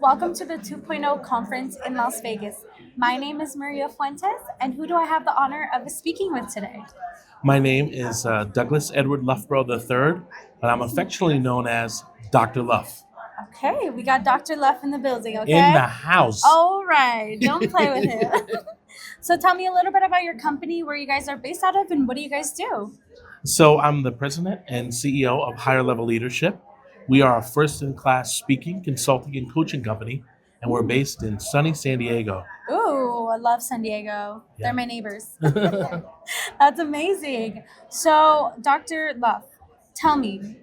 Welcome to the 2.0 conference in Las Vegas. My name is Maria Fuentes, and who do I have the honor of speaking with today? My name is Douglas Edward Luffborough III, and I'm affectionately known as Dr. Luff. Okay, we got Dr. Luff in the building, In okay? the house. All right, don't play with him. So tell me a little bit about your company, where you guys are based out of, and what do you guys do? So I'm the president and CEO of Higher Level Leadership. We are a first-in-class speaking, consulting, and coaching company, and we're based in sunny San Diego. Ooh, I love San Diego. They're Yeah. my neighbors. That's amazing. So, Dr. Luff, tell me,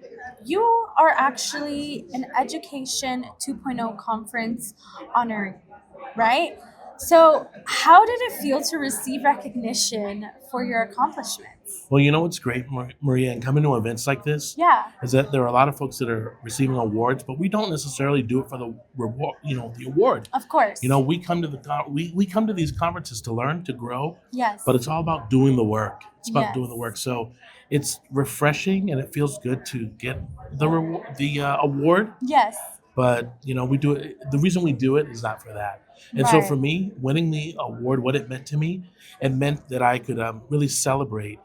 you are actually an Education 2.0 conference honoree, right? So, how did it feel to receive recognition for your accomplishments? Well, you know what's great, Maria, and coming to events like this Yeah, is that there are a lot of folks that are receiving awards, but we don't necessarily do it for the reward, the award. of course. We come to we come to these conferences to learn, to grow, Yes. but it's all about doing the work. It's about Yes. doing the work. So it's refreshing and it feels good to get the award. Yes. But we do it. The reason we do it is not for that. And so Right. for me, winning the award, what it meant to me, it meant that I could really celebrate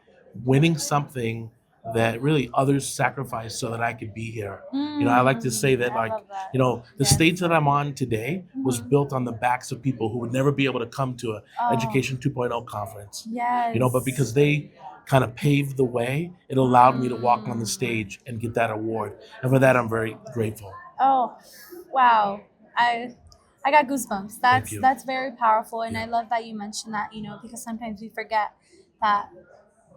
winning something that really others sacrificed so that I could be here. I like to say that, I like, love that. the Yes. stage that I'm on today was Mhm. built on the backs of people who would never be able to come to a Oh, Education 2.0 conference. yes. But because they kind of paved the way, it allowed me to walk on the Mm. stage and get that award. And for that, I'm very grateful. Oh, wow. I I got goosebumps. Thank That's you. that's very powerful, and Yeah, I love that you mentioned that, because sometimes we forget that,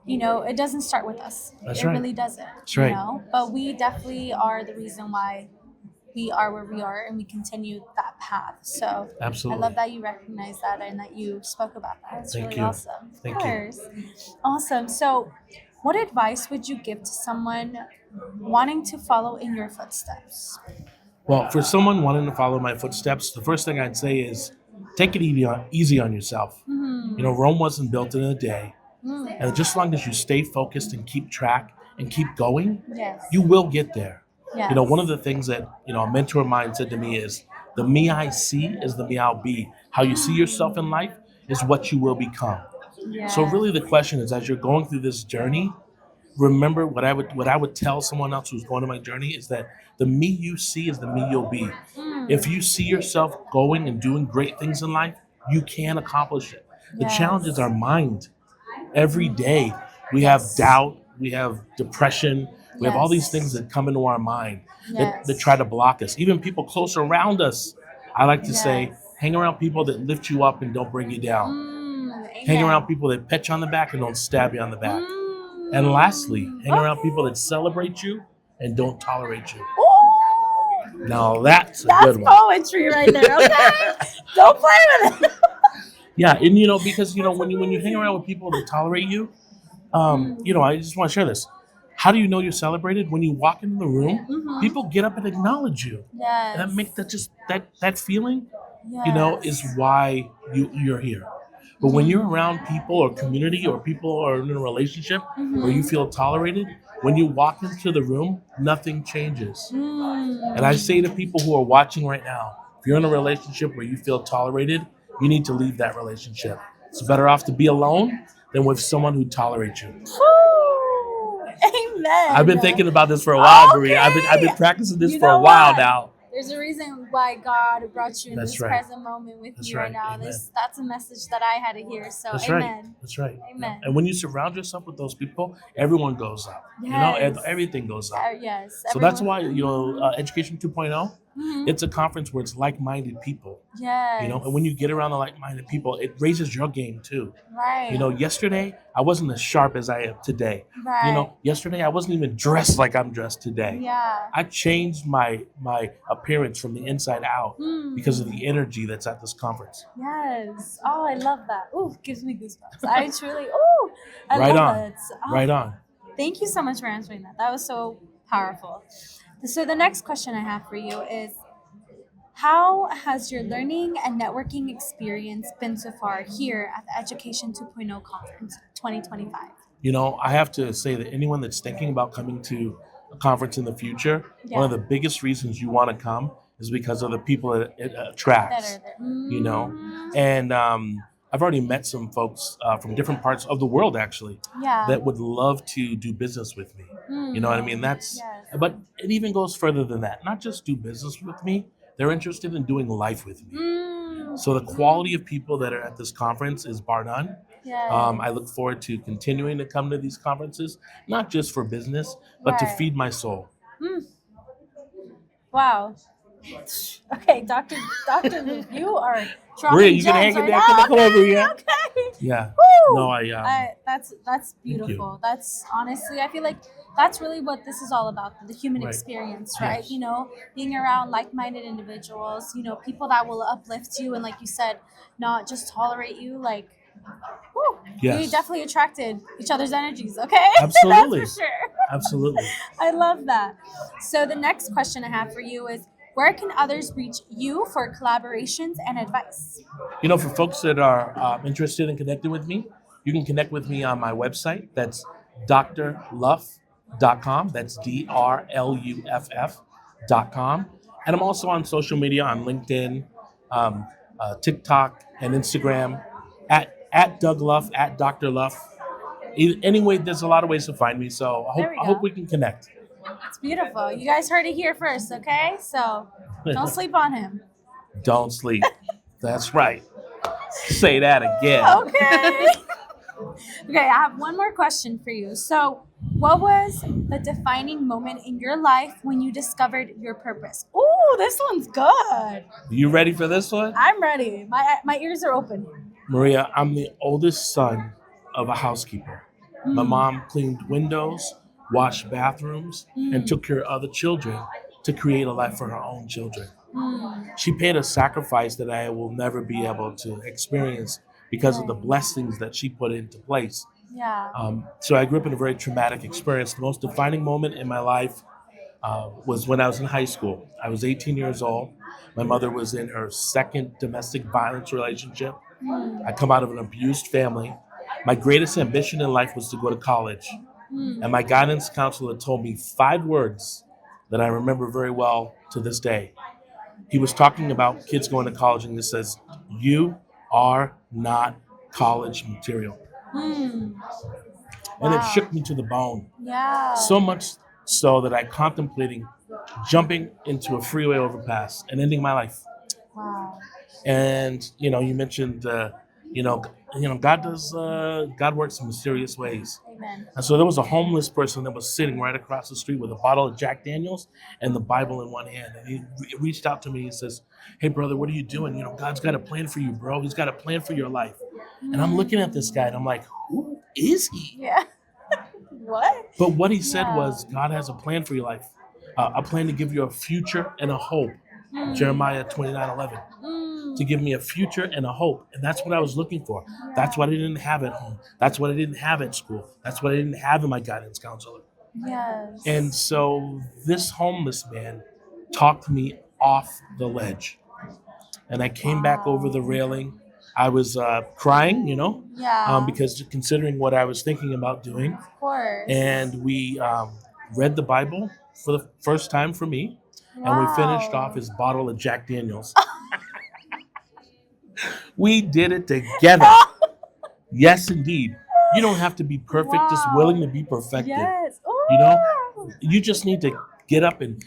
it doesn't start with us. that's It right. really doesn't, That's right. But we definitely are the reason why we are where we are and we continue that path. So I love Absolutely. that you recognize that and that you spoke about that. It's Thank really you. awesome. Of Thank you. course. Awesome. So what advice would you give to someone wanting to follow in your footsteps? Well, for someone wanting to follow my footsteps, the first thing I'd say is take it easy on yourself. Hmm. Rome wasn't built in a day. Mm. And just as long as you stay focused and keep track and keep going, Yes. you will get there. Yes. One of the things that, a mentor of mine said to me is the me I see is the me I'll be. How you see yourself in life is what you will become. So Yeah. really the question is, as you're going through this journey, remember what I would tell someone else who's going on my journey is that the me you see is the me you'll be. If Mm. you see yourself going and doing great things in life, you can accomplish it. The challenge is Yes. our mind. Every day we have Yes. doubt, we have depression, we have all these things Yes. that come into our mind that Yes. try to block us. Even people close around us. I like to say, Yes. hang around people that lift you up and don't bring you down. Hang around Amen. people that pat you on the back and don't stab you on the back. Mm. And lastly, hang around people Okay. that celebrate you and don't tolerate you. Ooh. Now that's a That's good one. poetry right there, okay? Don't play with it. Yeah, and because when you hang around with people that tolerate you, I just want to share this. How do you know you're celebrated? When you walk into the room, Mhm. people get up and acknowledge you. And that Yes. make that just that feeling, is Yes. why you're here. But when you're Mm. around people or community or people or in a relationship where you Mhm. feel tolerated, when you walk into the room, nothing changes. And I say Mm. to people who are watching right now, if you're in a relationship where you feel tolerated, you need to leave that relationship. It's better off to be alone than with someone who tolerates you. Woo! I've been Amen. thinking about this for a while, Maria. I've been Okay. practicing this You for a know while what? now. There's a reason why God brought you in That's this right. present moment with That's me right right. now. Amen. That's a message that I had to hear. So That's right. amen. That's right. Amen. And when you surround yourself with those people, everyone goes up. Yes. Everything goes up. Yes. So that's Everyone. why, Education 2.0, Mhm. it's a conference where it's like-minded people. Yes. And when you get around the like-minded people, it raises your game too. Right. Yesterday I wasn't as sharp as I am today. Right. Yesterday I wasn't even dressed like I'm dressed today. Yeah. I changed my appearance from the inside out because of the energy that's at this conference. Yes. Oh, I love that. Ooh, gives me goosebumps. I truly. Ooh, I Right love on. it. Oh, Right on. thank you so much for answering that. That was so powerful. So the next question I have for you is, how has your learning and networking experience been so far here at the Education 2.0 Conference 2025? I have to say that anyone that's thinking about coming to a conference in the future, one Yeah. of the biggest reasons you want to come is because of the people that it That attracts, are there. you know. And I've already met some folks from different parts of the world actually Yeah. that would love to do business with me. You know what I mean? That's Yes. but it even goes further than that. Not just do business with me; they're interested in doing life with me. So the quality of people that are at this conference is bar none. Yes. I look forward to continuing to come to these conferences, not just for business, but to Right. feed my soul. Wow. Okay, Dr. Luke, you are Maria, dropping you can gems hang in right there. now. Can I come over here? Okay. Yeah. Woo! No, That's thank you. beautiful. That's honestly, I feel like that's really what this is all about, the human Right. experience, right? Yes. You know, being around like-minded individuals, you know, people that will uplift you and, like you said, not just tolerate you. Like, whew, we Yes. definitely attracted each other's energies. Okay, Absolutely. that's for sure. Absolutely. I love that. So the next question I have for you is, where can others reach you for collaborations and advice? You know, for folks that are interested in connecting with me, you can connect with me on my website. That's drluff.com. That's drluff.com. And I'm also on social media on LinkedIn, TikTok, and Instagram at Doug Luff, at Dr. Luff. Anyway, there's a lot of ways to find me. So There we I hope go. we can connect. It's beautiful. You guys heard it here first, okay? So don't sleep on him. Don't sleep. That's right. Say that again. Okay. Okay, I have one more question for you. So, what was the defining moment in your life when you discovered your purpose? Ooh, this one's good. You ready for this one? I'm ready. My ears are open. Maria, I'm the oldest son of a housekeeper. My mom cleaned windows, washed bathrooms, and took care of other children to create a life for her own children. She paid a sacrifice that I will never be able to experience because of the blessings that she put into place. Yeah. So I grew up in a very traumatic experience. The most defining moment in my life was when I was in high school. I was 18 years old. My mother was in her second domestic violence relationship. I come out of an abused family. My greatest ambition in life was to go to college. And my guidance counselor told me 5 words that I remember very well to this day. He was talking about kids going to college, and he says, "You are not college material." And it Wow. shook me to the bone. Yeah. So much so that I contemplating jumping into a freeway overpass and ending my life. Wow. And you mentioned, God works in mysterious ways. Amen. And so there was a homeless person that was sitting right across the street with a bottle of Jack Daniels and the Bible in one hand. And he reached out to me and says, "Hey, brother, what are you doing? God's got a plan for you, bro. He's got a plan for your life." And I'm looking at this guy and I'm like, who is he? Yeah. What? But what he said Yeah. was, God has a plan for your life, a plan to give you a future and a hope. Jeremiah 29:11. To give me a future and a hope. And that's what I was looking for. That's what I didn't have at home. That's what I didn't have at school. That's what I didn't have in my guidance counselor. Yes. And so this homeless man talked me off the ledge. And I came back over the railing. I was crying, Yeah. because considering what I was thinking about doing. Of course. And we read the Bible for the first time for me. And we finished off his bottle of Jack Daniels. We did it together. Yes, indeed. You don't have to be perfect, just willing to be perfected. Yes. You just need to get up and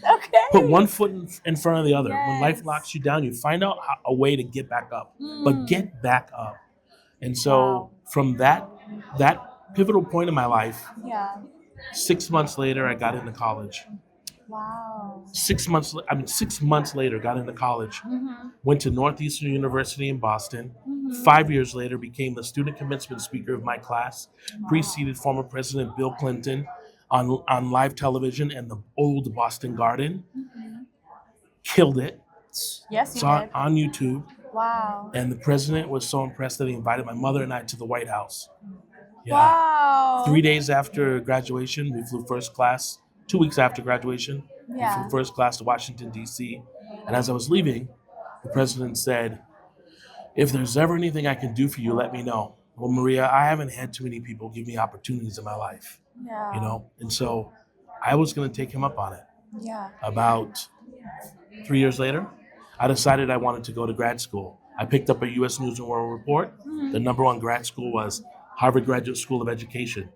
put one foot in front of the other. When life knocks you down, you find out a way to get back up. But get back up. And so from that pivotal point in my life, 6 months later, I got into college. Wow. 6 months later, got into college. Went to Northeastern University in Boston. 5 years later, became the student commencement speaker of my class. Preceded former President Bill Clinton on live television and the old Boston Garden. Killed it. Yes, It's you did. on YouTube. Wow. And the president was so impressed that he invited my mother and I to the White House. Yeah. Wow. 3 days after graduation, we flew first class. 2 weeks after graduation, we flew first class to Washington, D.C. And as I was leaving, the president said, "If there's ever anything I can do for you, let me know." Well, Maria, I haven't had too many people give me opportunities in my life, Yeah. And so I was going to take him up on it Yeah. about 3 years later, I decided I wanted to go to grad school. I picked up a U.S. News and World Report. The number one grad school was Harvard Graduate School of Education.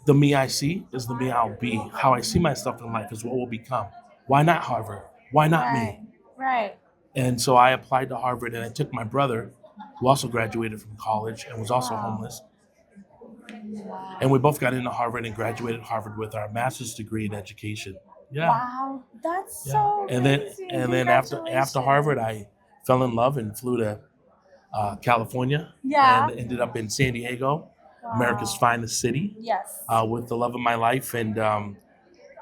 The me I see is the me I'll be. How I see myself in life is what will become. Why not Harvard? Why not Right. me? Right. And so I applied to Harvard, and I took my brother, who also graduated from college and was also Wow. homeless. And we both got into Harvard and graduated Harvard with our master's degree in education. Yeah. Wow. That's Yeah. so And then amazing. and then after Harvard, I fell in love and flew to California Yeah. and ended up in San Diego, America's Wow. finest city, Yes. with the love of my life, and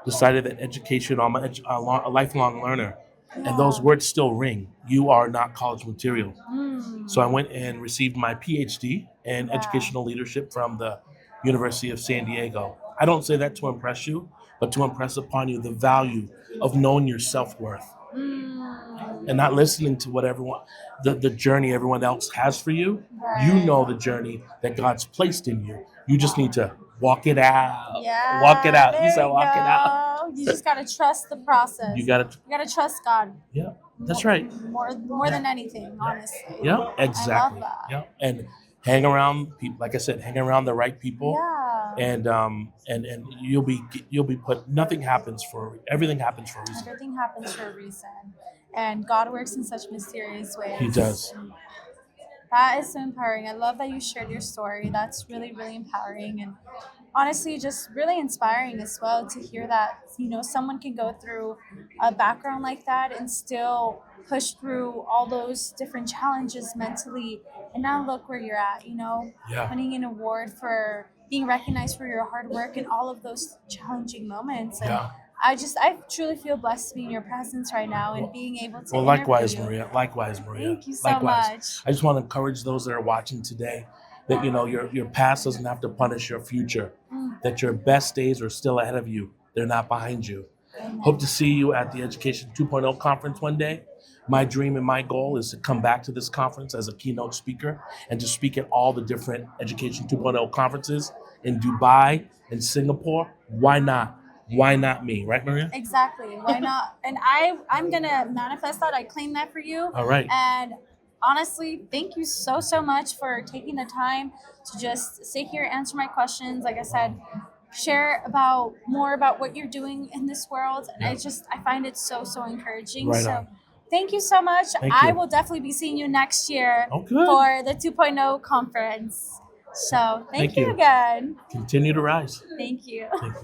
decided that education, I'm a lifelong learner. And those Yeah. words still ring. You are not college material. Mm. So I went and received my PhD in Yeah. educational leadership from the University of San Diego. I don't say that to impress you, but to impress upon you the value of knowing your self-worth Mm. and not listening to what the journey everyone else has for you. You Right. know the journey that God's placed in you. You just need to walk it out. Yeah. Walk it out. You There said you walk it out. go. You just gotta trust the process. You gotta, You gotta trust God. yeah, that's right. More than anything, honestly. Yeah, exactly. I love that. Yeah, and hang around people. Like I said, hang around the right people. Yeah. And you'll be put. Nothing happens for everything happens for a reason. Everything happens for a reason. And God works in such mysterious ways. He does. That is so empowering. I love that you shared your story. That's really, really empowering and honestly just really inspiring as well to hear that, someone can go through a background like that and still push through all those different challenges mentally. And now look where you're at, Yeah. winning an award for being recognized for your hard work and all of those challenging moments. And Yeah. I truly feel blessed to be in your presence right now and being able to Well, interview likewise, you. Maria. Likewise, Maria. Thank you so Likewise. much. I just want to encourage those that are watching today that your past doesn't have to punish your future. That your best days are still ahead of you. They're not behind you. Amen. Hope to see you at the Education 2.0 conference one day. My dream and my goal is to come back to this conference as a keynote speaker and to speak at all the different Education 2.0 conferences in Dubai and Singapore. Why not? Why not me? Right, Maria? Exactly. Why not? And I'm gonna manifest that. I claim that for you. All right. And honestly, thank you so much for taking the time to just sit here, answer my questions. Like I said, share more about what you're doing in this world. And Yeah. I find it so encouraging. Right So on. thank you so much. Thank I you. will definitely be seeing you next year Oh, good. for the 2.0 conference. So thank Thank you you. again. Continue to rise. Thank you. Thank you.